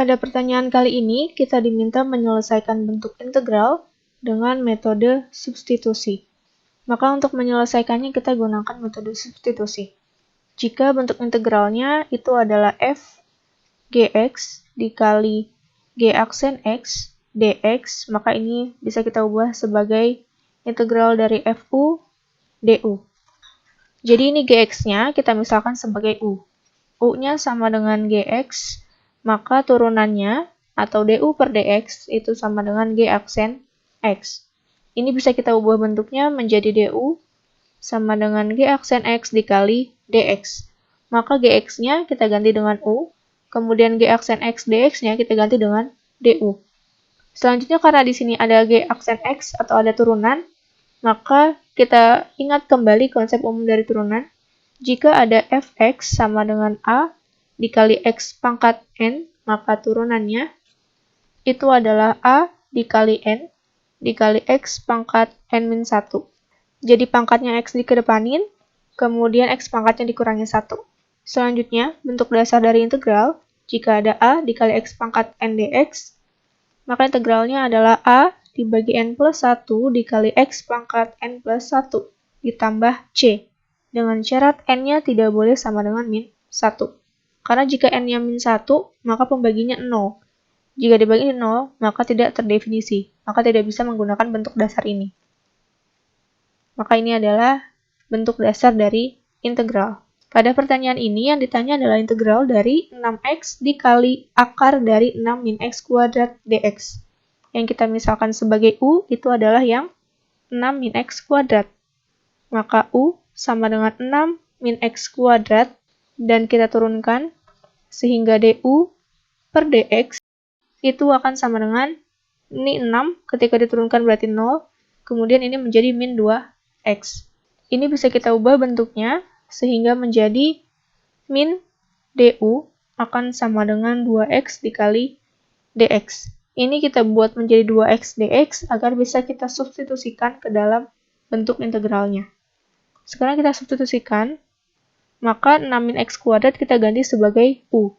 Pada pertanyaan kali ini, kita diminta menyelesaikan bentuk integral dengan metode substitusi. Maka untuk menyelesaikannya kita gunakan metode substitusi. Jika bentuk integralnya itu adalah f gx dikali g aksen x dx, maka ini bisa kita ubah sebagai integral dari fu du. Jadi ini gx-nya kita misalkan sebagai u. U-nya sama dengan gx, maka turunannya atau du per dx itu sama dengan g aksen x. Ini bisa kita ubah bentuknya menjadi du sama dengan g aksen x dikali dx. Maka gx-nya kita ganti dengan u, kemudian g aksen x dx-nya kita ganti dengan du. Selanjutnya karena di sini ada g aksen x atau ada turunan, maka kita ingat kembali konsep umum dari turunan. Jika ada fx sama dengan a dikali x pangkat n, maka turunannya itu adalah a dikali n dikali x pangkat n-1. Jadi pangkatnya x dikedepanin, kemudian x pangkatnya dikurangi 1. Selanjutnya, bentuk dasar dari integral, jika ada a dikali x pangkat n dx, maka integralnya adalah a dibagi n plus 1 dikali x pangkat n plus 1 ditambah c. Dengan syarat n-nya tidak boleh sama dengan min 1. Karena jika n-nya min 1, maka pembaginya 0. Jika dibagi 0, maka tidak terdefinisi. Maka tidak bisa menggunakan bentuk dasar ini. Maka ini adalah bentuk dasar dari integral. Pada pertanyaan ini yang ditanya adalah integral dari 6x dikali akar dari 6 min x kuadrat dx. Yang kita misalkan sebagai u itu adalah yang 6 min x kuadrat. Maka u sama dengan 6 min x kuadrat, dan kita turunkan sehingga du per dx itu akan sama dengan ini 6, ketika diturunkan berarti 0, kemudian ini menjadi min 2x. Ini bisa kita ubah bentuknya sehingga menjadi min du akan sama dengan 2x dikali dx. Ini kita buat menjadi 2x dx agar bisa kita substitusikan ke dalam bentuk integralnya. Sekarang kita substitusikan, maka 6 min x kuadrat kita ganti sebagai u.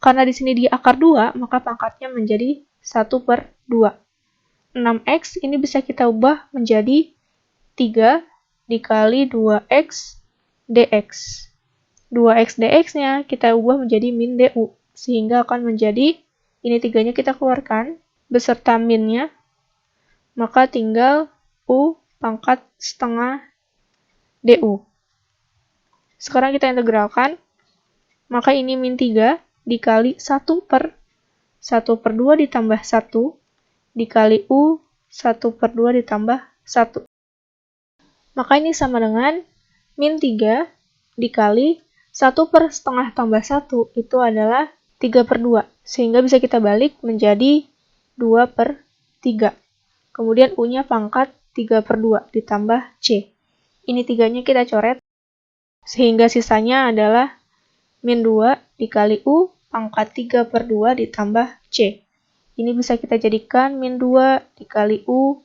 Karena di sini dia akar 2, maka pangkatnya menjadi 1 per 2. 6x ini bisa kita ubah menjadi 3 dikali 2x dx. 2x dx-nya kita ubah menjadi min du, sehingga akan menjadi, ini 3-nya kita keluarkan, beserta min-nya, maka tinggal u pangkat setengah du. Sekarang kita integralkan, maka ini min 3 dikali 1 per 2 ditambah 1 dikali u 1 per 2 ditambah 1. Maka ini sama dengan min 3 dikali 1 per setengah tambah 1 itu adalah 3 per 2. Sehingga bisa kita balik menjadi 2 per 3. Kemudian u-nya pangkat 3 per 2 ditambah c. Ini 3-nya kita coret, sehingga sisanya adalah min 2 dikali u pangkat 3 per 2 ditambah c. Ini bisa kita jadikan min 2 dikali u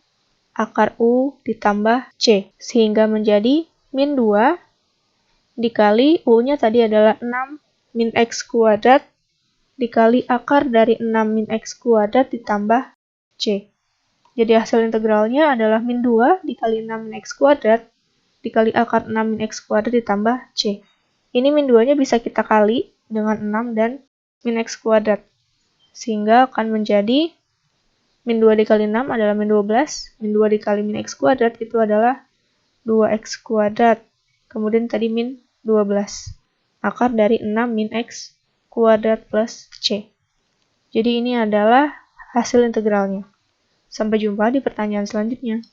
akar u ditambah c. Sehingga menjadi min 2 dikali u-nya tadi adalah 6 min x kuadrat dikali akar dari 6 min x kuadrat ditambah c. Jadi hasil integralnya adalah min 2 dikali 6 min x kuadrat dikali akar 6 min x kuadrat ditambah c. Ini min 2-nya bisa kita kali dengan 6 dan min x kuadrat. Sehingga akan menjadi min 2 dikali 6 adalah min 12. Min 2 dikali min x kuadrat itu adalah 2x kuadrat. Kemudian tadi min 12. Akar dari 6 min x kuadrat plus c. Jadi ini adalah hasil integralnya. Sampai jumpa di pertanyaan selanjutnya.